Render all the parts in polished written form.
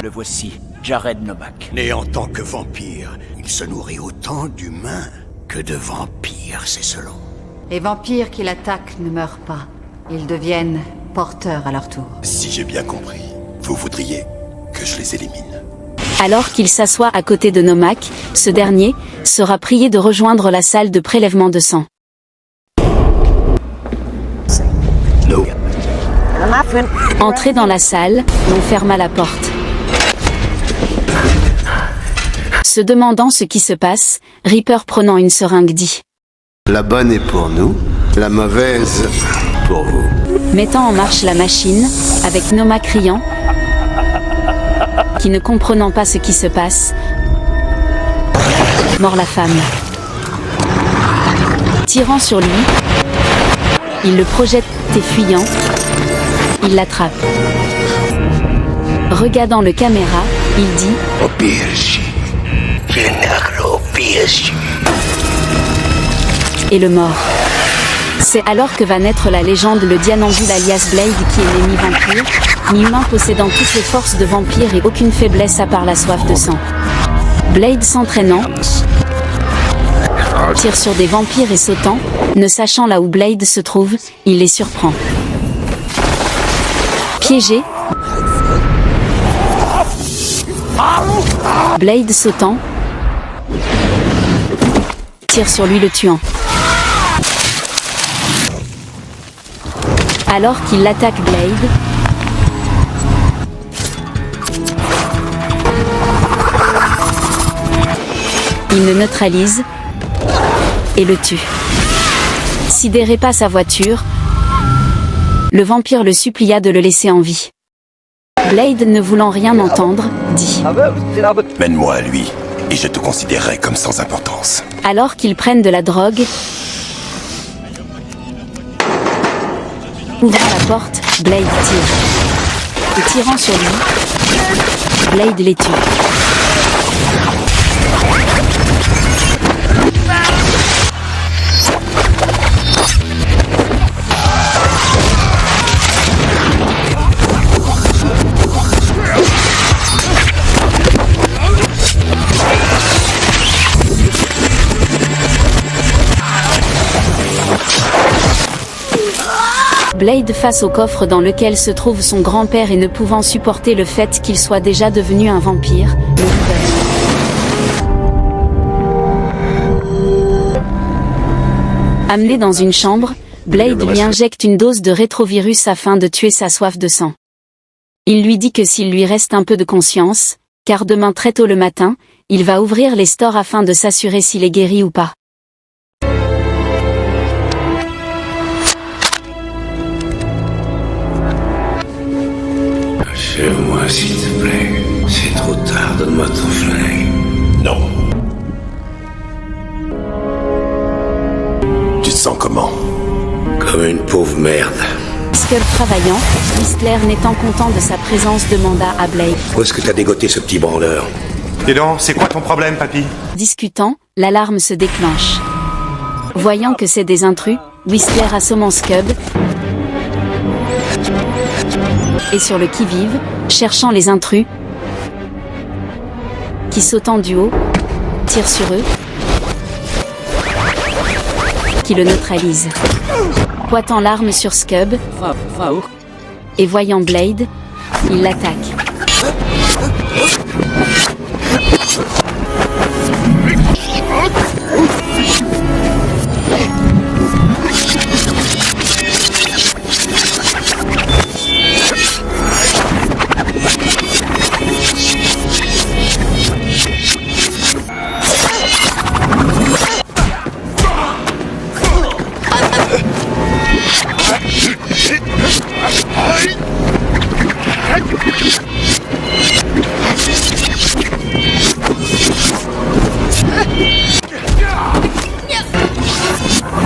Le voici, Jared Nomak. Né en tant que vampire, il se nourrit autant d'humains que de vampires, c'est selon. Les vampires qui l'attaquent ne meurent pas. Ils deviennent porteurs à leur tour. Si j'ai bien compris, vous voudriez que je les élimine. Alors qu'il s'assoit à côté de Nomak, ce dernier sera prié de rejoindre la salle de prélèvement de sang. Entré dans la salle, on ferma la porte. Se demandant ce qui se passe, Reaper prenant une seringue dit « La bonne est pour nous, la mauvaise pour vous. » Mettant en marche la machine, avec Nomak criant, qui ne comprenant pas ce qui se passe, mord la femme. Tirant sur lui, il le projette et fuyant, il l'attrape. Regardant le caméra, il dit et le mord. C'est alors que va naître la légende le Dianambule alias Blade qui est né mi-vampire, mi-humain possédant toutes les forces de vampire et aucune faiblesse à part la soif de sang. Blade s'entraînant, tire sur des vampires et sautant, ne sachant là où Blade se trouve, il les surprend. Piégé, Blade sautant, tire sur lui le tuant. Alors qu'il l'attaque Blade, il le neutralise et le tue. Sidéré pas sa voiture, le vampire le supplia de le laisser en vie. Blade, ne voulant rien entendre, dit « Mène-moi à lui, et je te considérerai comme sans importance. » Alors qu'ils prennent de la drogue, ouvrant la porte, Blade tire. Et tirant sur lui, Blade les tue. Blade face au coffre dans lequel se trouve son grand-père et ne pouvant supporter le fait qu'il soit déjà devenu un vampire, le libère. Amené dans une chambre, Blade lui injecte une dose de rétrovirus afin de tuer sa soif de sang. Il lui dit que s'il lui reste un peu de conscience, car demain très tôt le matin, il va ouvrir les stores afin de s'assurer s'il est guéri ou pas. Achève-moi, s'il te plaît. C'est trop tard, donne-moi ton flingue. Non. Tu te sens comment? Comme une pauvre merde. Skull travaillant, Whistler n'étant content de sa présence demanda à Blade. Où est-ce que t'as dégoté ce petit branleur? Dis donc, c'est quoi ton problème, papy? Discutant, l'alarme se déclenche. Voyant que c'est des intrus, Whistler assommant Scub et sur le qui-vive, cherchant les intrus, qui sautant du haut, tire sur eux, qui le neutralise. Pointant l'arme sur Scub, et voyant Blade, il l'attaque.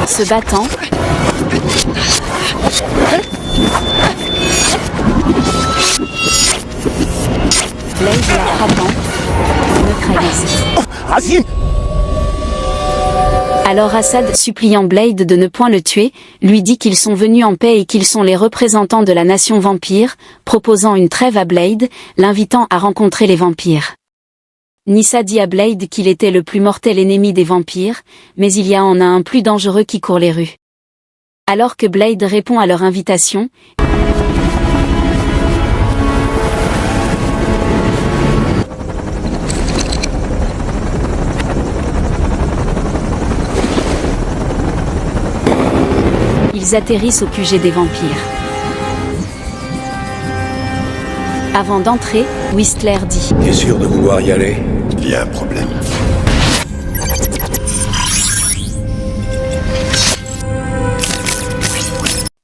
Se battant, Blade la frappant, neutralise. Alors Assad, suppliant Blade de ne point le tuer, lui dit qu'ils sont venus en paix et qu'ils sont les représentants de la nation vampire, proposant une trêve à Blade, l'invitant à rencontrer les vampires. Nyssa dit à Blade qu'il était le plus mortel ennemi des vampires, mais il y en a un plus dangereux qui court les rues. Alors que Blade répond à leur invitation, ils atterrissent au QG des vampires. Avant d'entrer, Whistler dit T'es sûr de vouloir y aller? Il y a un problème.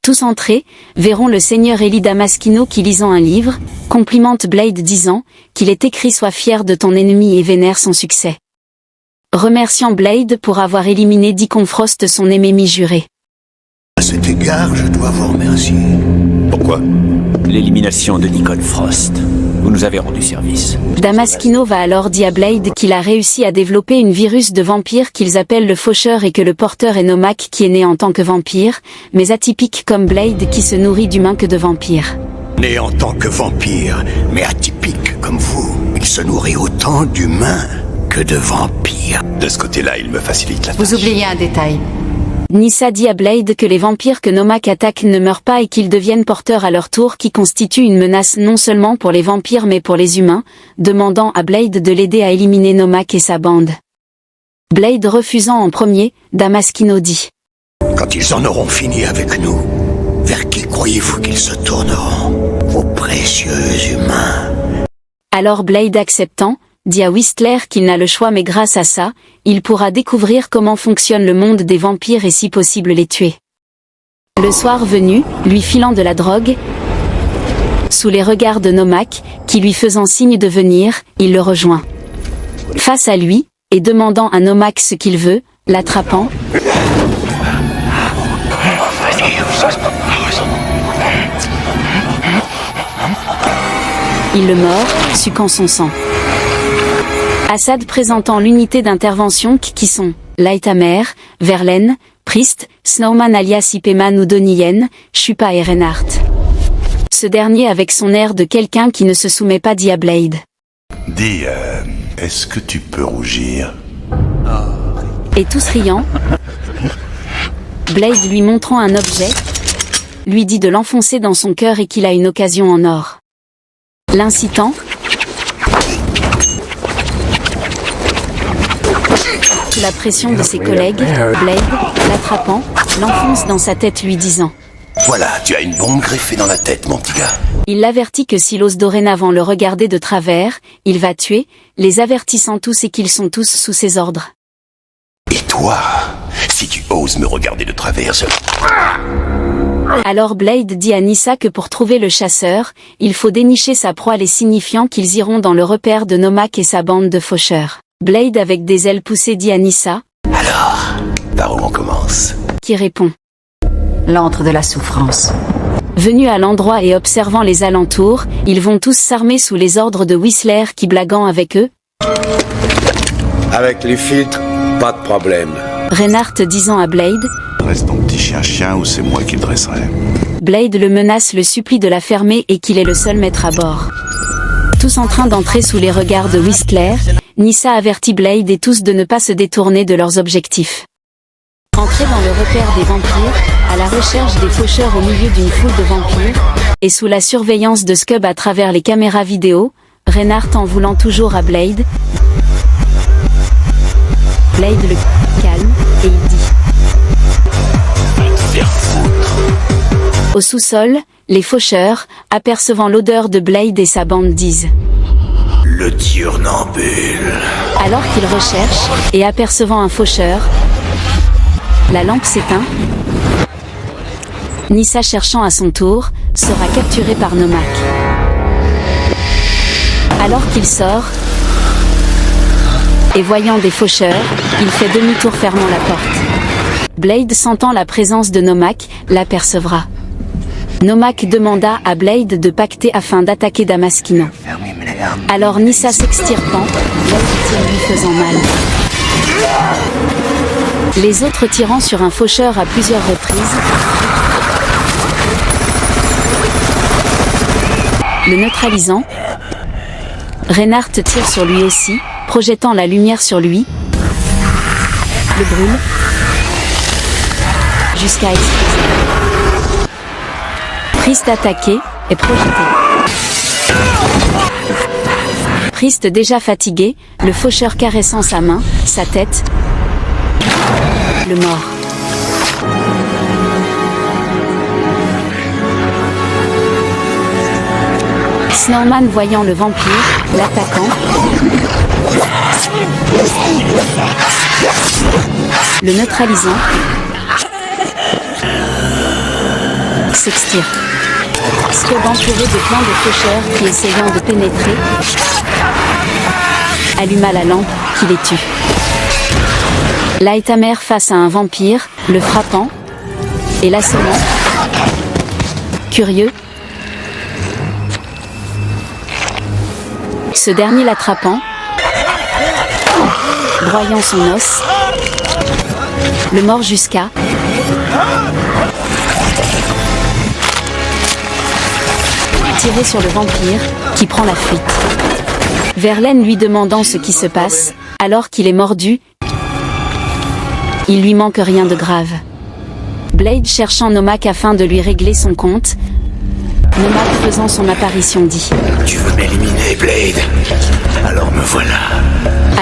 Tous entrés, verront le seigneur Eli Damaskino qui lisant un livre, complimente Blade disant qu'il est écrit sois fier de ton ennemi et vénère son succès. Remerciant Blade pour avoir éliminé Deacon Frost son ennemi juré. À cet égard, je dois vous remercier. Pourquoi? L'élimination de Deacon Frost. Vous nous avez rendu service. Damaskino va alors dire à Blade qu'il a réussi à développer une virus de vampire qu'ils appellent le faucheur et que le porteur est Nomak qui est né en tant que vampire, mais atypique comme Blade qui se nourrit d'humains que de vampires. Né en tant que vampire, mais atypique comme vous, il se nourrit autant d'humains que de vampires. De ce côté-là, il me facilite la tâche. Vous oubliez un détail. Nyssa dit à Blade que les vampires que Nomak attaque ne meurent pas et qu'ils deviennent porteurs à leur tour qui constituent une menace non seulement pour les vampires mais pour les humains, demandant à Blade de l'aider à éliminer Nomak et sa bande. Blade refusant en premier, Damaskino dit Quand ils en auront fini avec nous, vers qui croyez-vous qu'ils se tourneront, vos précieux humains? Alors Blade acceptant, dit à Whistler qu'il n'a le choix mais grâce à ça, il pourra découvrir comment fonctionne le monde des vampires et si possible les tuer. Le soir venu, lui filant de la drogue, sous les regards de Nomak, qui lui faisant signe de venir, il le rejoint. Face à lui, et demandant à Nomak ce qu'il veut, l'attrapant, il le mord, sucant son sang. Assad présentant l'unité d'intervention qui sont Lighthammer, Verlaine, Priest, Snowman alias Ipeman ou Donnie, Chupa et Reinhardt. Ce dernier avec son air de quelqu'un qui ne se soumet pas dit à Blade. Dis, est-ce que tu peux rougir? Et tous riant, Blade lui montrant un objet, lui dit de l'enfoncer dans son cœur et qu'il a une occasion en or. L'incitant, sous la pression de ses collègues, Blade, l'attrapant, l'enfonce dans sa tête lui disant Voilà, tu as une bombe greffée dans la tête, mon petit gars. Il l'avertit que s'il ose dorénavant le regarder de travers, il va tuer, les avertissant tous et qu'ils sont tous sous ses ordres. Et toi, si tu oses me regarder de travers, Alors Blade dit à Nyssa que pour trouver le chasseur, il faut dénicher sa proie les signifiant qu'ils iront dans le repère de Nomak et sa bande de faucheurs. Blade avec des ailes poussées dit à Nyssa, alors, par où on commence? Qui répond. L'antre de la souffrance. Venus à l'endroit et observant les alentours, ils vont tous s'armer sous les ordres de Whistler qui blaguant avec eux. Avec les filtres, pas de problème. Reinhardt disant à Blade, Reste ton petit chien-chien ou c'est moi qui le dresserai. Blade le menace le supplie de la fermer et qu'il est le seul maître à bord. Tous en train d'entrer sous les regards de Whistler, Nyssa avertit Blade et tous de ne pas se détourner de leurs objectifs. Entrer dans le repère des vampires, à la recherche des faucheurs au milieu d'une foule de vampires, et sous la surveillance de Scub à travers les caméras vidéo, Reinhardt en voulant toujours à Blade. Blade le calme, et il dit au sous-sol, les faucheurs, apercevant l'odeur de Blade et sa bande disent Le diurnambule. alors qu'ils recherchent, et apercevant un faucheur, la lampe s'éteint. Nyssa cherchant à son tour, sera capturé par Nomak. Alors qu'il sort, et voyant des faucheurs, il fait demi-tour fermant la porte. Blade sentant la présence de Nomak, l'apercevra. Nomak demanda à Blade de pacter afin d'attaquer Damaskino. Alors Nyssa s'extirpant, Blade tire lui faisant mal. les autres tirant sur un faucheur à plusieurs reprises. Le neutralisant. Reinhardt tire sur lui aussi, projetant la lumière sur lui. Le brûle. Jusqu'à exploser. Priest attaqué et projeté. Priest déjà fatigué, le faucheur caressant sa main, sa tête. Le mort. Snowman voyant le vampire, l'attaquant. Le neutralisant. S'extire. Scob entouré de plein de faucheurs qui essayant de pénétrer. Alluma la lampe, qui les tue. Lighthammer face à un vampire, le frappant. Et l'assommant. Curieux. Ce dernier l'attrapant. Broyant son os. Le mord jusqu'à. Tirer sur le vampire, qui prend la fuite. Verlaine lui demandant ce qui se passe, alors qu'il est mordu. Il lui manque rien de grave. Blade cherchant Nomak afin de lui régler son compte. Nomak faisant son apparition dit: Tu veux m'éliminer, Blade? Alors me voilà.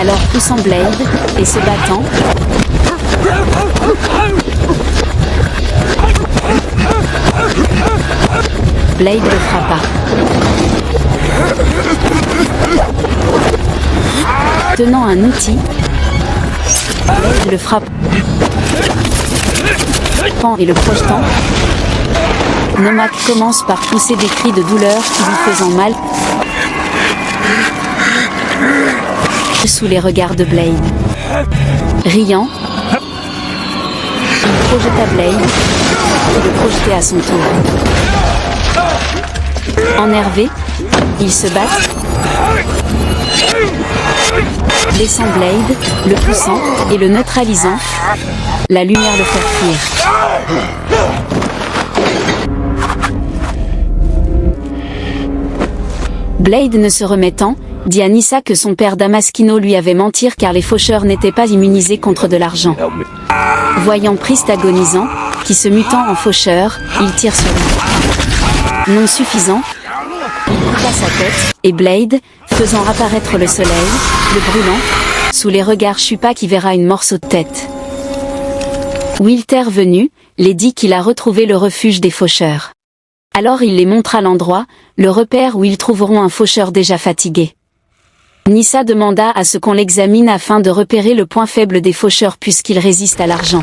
Alors poussant Blade, et se battant. Blade le frappa. Tenant un outil, Blade le frappe. Et le projetant, Nomak commence par pousser des cris de douleur qui lui faisant mal. Sous les regards de Blade. Riant, il projeta Blade, et le projetait à son tour. Ennervé, ils se battent, laissant Blade, le poussant et le neutralisant, la lumière le faire fuir. Blade ne se remettant, dit à Nissa que son père Damaskino lui avait menti car les faucheurs n'étaient pas immunisés contre de l'argent. Voyant Priest agonisant, qui se mutant en faucheur, il tire sur lui. Non suffisant, il coupa sa tête, et Blade, faisant apparaître le soleil, le brûlant, sous les regards Chupa qui verra une morceau de tête. Wilter venu, les dit qu'il a retrouvé le refuge des faucheurs. Alors il les montra l'endroit, le repère où ils trouveront un faucheur déjà fatigué. Nissa demanda à ce qu'on l'examine afin de repérer le point faible des faucheurs puisqu'ils résistent à l'argent.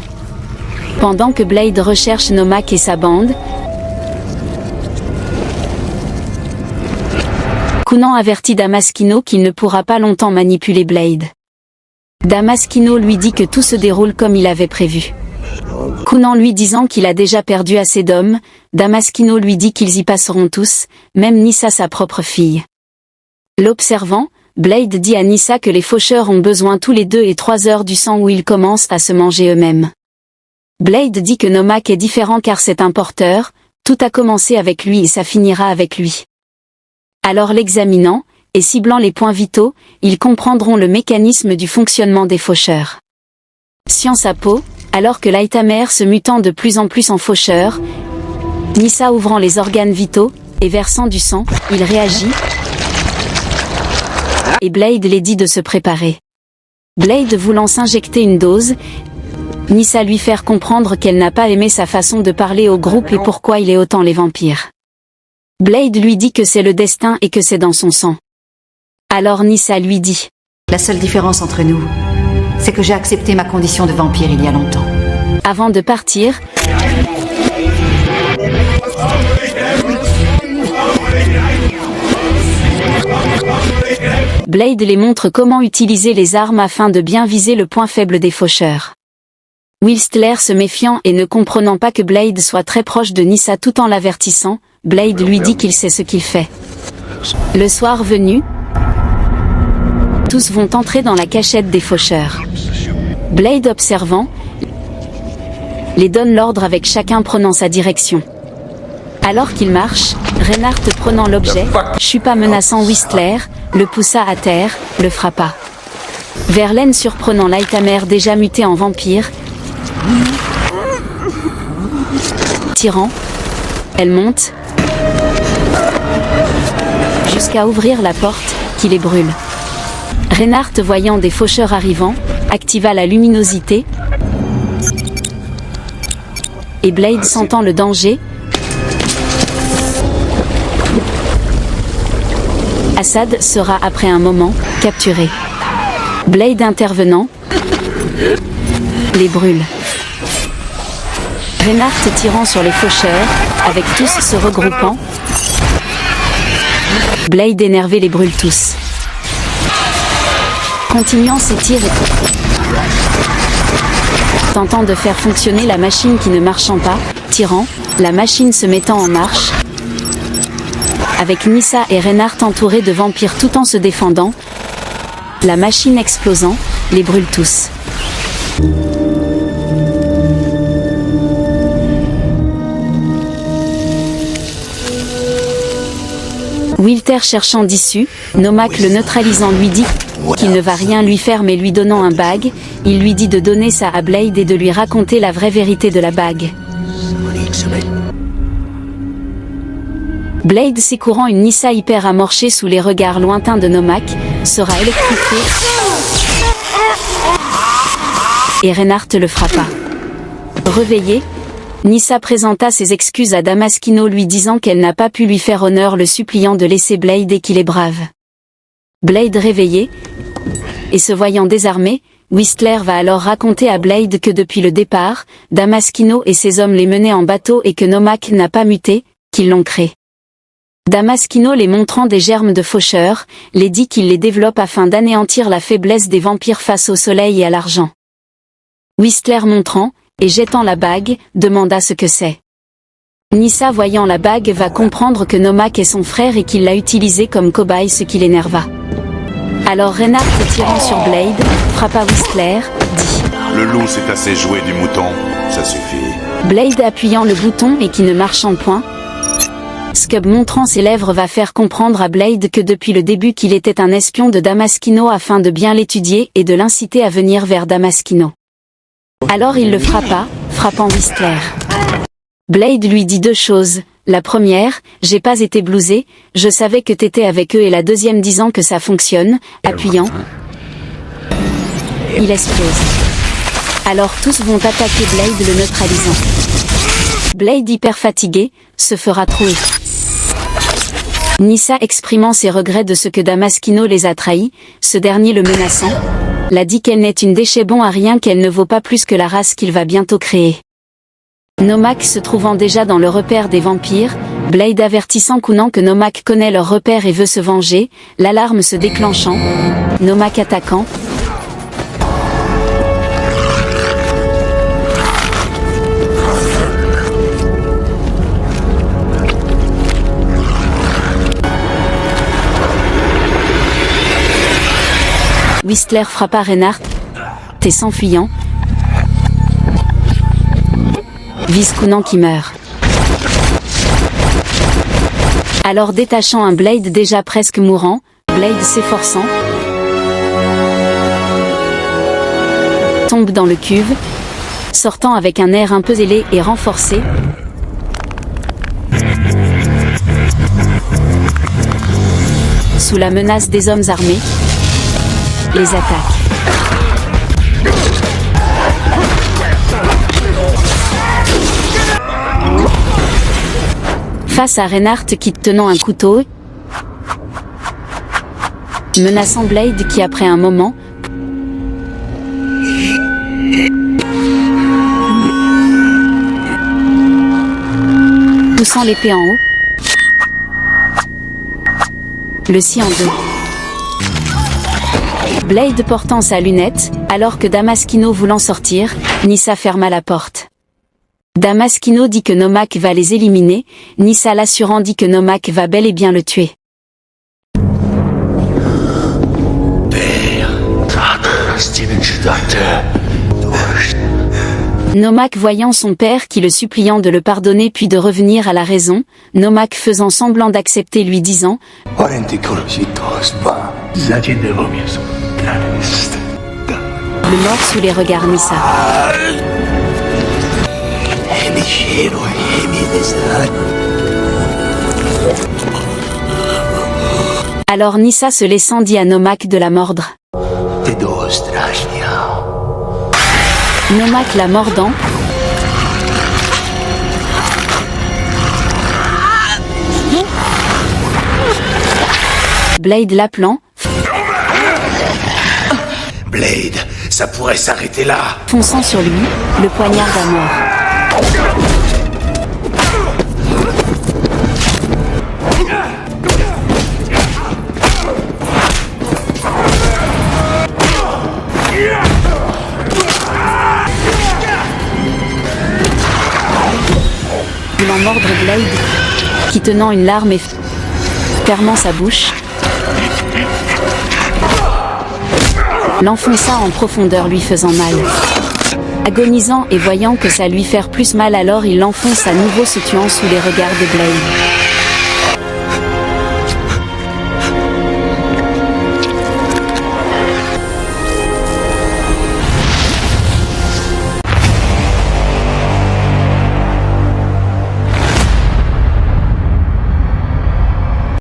Pendant que Blade recherche Nomak et sa bande, Conan avertit Damaskino qu'il ne pourra pas longtemps manipuler Blade. Damaskino lui dit que tout se déroule comme il avait prévu. Conan lui disant qu'il a déjà perdu assez d'hommes, Damaskino lui dit qu'ils y passeront tous, même Nissa sa propre fille. L'observant, Blade dit à Nissa que les faucheurs ont besoin tous les 2 et 3 heures du sang où ils commencent à se manger eux-mêmes. Blade dit que Nomak est différent car c'est un porteur, tout a commencé avec lui et ça finira avec lui. Alors l'examinant, et ciblant les points vitaux, ils comprendront le mécanisme du fonctionnement des faucheurs. Science à peau, alors que Lighthammer se mutant de plus en plus en faucheur, Nissa ouvrant les organes vitaux, et versant du sang, il réagit, et Blade les dit de se préparer. Blade voulant s'injecter une dose, Nissa lui faire comprendre qu'elle n'a pas aimé sa façon de parler au groupe et pourquoi il est autant les vampires. Blade lui dit que c'est le destin et que c'est dans son sang. Alors Nissa lui dit: La seule différence entre nous, c'est que j'ai accepté ma condition de vampire il y a longtemps. Avant de partir, Blade les montre comment utiliser les armes afin de bien viser le point faible des faucheurs. Whistler se méfiant et ne comprenant pas que Blade soit très proche de Nissa tout en l'avertissant, Blade lui dit qu'il sait ce qu'il fait. Le soir venu, tous vont entrer dans la cachette des faucheurs. Blade observant, les donne l'ordre avec chacun prenant sa direction. Alors qu'il marche, Reinhardt prenant l'objet, chupa menaçant Whistler, le poussa à terre, le frappa. Verlaine surprenant Lighthammer déjà muté en vampire, tirant, elle monte, jusqu'à ouvrir la porte, qui les brûle. Reinhardt voyant des faucheurs arrivant, activa la luminosité, et Blade sentant le danger, Assad sera après un moment capturé. Blade intervenant, les brûle. Reinhardt tirant sur les faucheurs, avec tous se regroupant. Blade énervé les brûle tous. Continuant ses tirs tentant de faire fonctionner la machine qui ne marchant pas, tirant, la machine se mettant en marche. Avec Nyssa et Reinhardt entourés de vampires tout en se défendant. La machine explosant, les brûle tous. Wilter cherchant d'issue, Nomak le neutralisant lui dit qu'il ne va rien lui faire mais lui donnant un bague, il lui dit de donner ça à Blade et de lui raconter la vraie vérité de la bague. Blade s'écourant une Nyssa hyper amorchée sous les regards lointains de Nomak, sera électrifié et Reinhardt le frappa. Réveillé, Nyssa présenta ses excuses à Damaskino lui disant qu'elle n'a pas pu lui faire honneur le suppliant de laisser Blade et qu'il est brave. Blade réveillé, et se voyant désarmé, Whistler va alors raconter à Blade que depuis le départ, Damaskino et ses hommes les menaient en bateau et que Nomak n'a pas muté, qu'ils l'ont créé. Damaskino les montrant des germes de faucheurs, les dit qu'il les développe afin d'anéantir la faiblesse des vampires face au soleil et à l'argent. Whistler montrant, et jetant la bague, demanda ce que c'est. Nyssa voyant la bague va comprendre que Nomak est son frère et qu'il l'a utilisé comme cobaye, ce qui l'énerva. Alors Reinhardt tirant sur Blade, frappa Whistler, dit « Le loup s'est assez joué du mouton, ça suffit. » Blade appuyant le bouton et qui ne marchant point. Scub montrant ses lèvres va faire comprendre à Blade que depuis le début qu'il était un espion de Damaskino afin de bien l'étudier et de l'inciter à venir vers Damaskino. Alors il le frappa, frappant Whistler. Blade lui dit deux choses. La première, j'ai pas été blousé, je savais que t'étais avec eux, et la deuxième disant que ça fonctionne, appuyant. Il explose. Alors tous vont attaquer Blade le neutralisant. Blade hyper fatigué, se fera trouer. Nyssa exprimant ses regrets de ce que Damaskino les a trahis, ce dernier le menaçant, l'a dit qu'elle n'est une déchet bon à rien, qu'elle ne vaut pas plus que la race qu'il va bientôt créer. Nomak se trouvant déjà dans le repère des vampires, Blade avertissant Conan que Nomak connaît leur repère et veut se venger, l'alarme se déclenchant, Nomak attaquant. Whistler frappa Reinhardt et s'enfuyant. Vise Conan qui meurt. Alors détachant un Blade déjà presque mourant, Blade s'efforçant, tombe dans le cuve, sortant avec un air un peu zélé et renforcé. Sous la menace des hommes armés, les attaques. Face à Reinhardt qui tenant un couteau, menaçant Blade qui après un moment, poussant l'épée en haut, le scie en deux. Blade portant sa lunette, alors que Damaskino voulant sortir, Nyssa ferma la porte. Damaskino dit que Nomak va les éliminer, Nyssa l'assurant dit que Nomak va bel et bien le tuer. Nomak voyant son père qui le suppliant de le pardonner puis de revenir à la raison, Nomak faisant semblant d'accepter lui disant le mort sous les regards Nissa. Alors Nissa se laissant dit à Nomak de la mordre. Nomak la mordant. Blade l'appelant. Blade, ça pourrait s'arrêter là. Fonçant sur lui, le poignard à mort. Voulant mordre Blade, qui tenant une larme et fermant sa bouche, l'enfonça en profondeur lui faisant mal. Agonisant et voyant que ça lui faire plus mal alors il l'enfonce à nouveau se tuant sous les regards de Blade.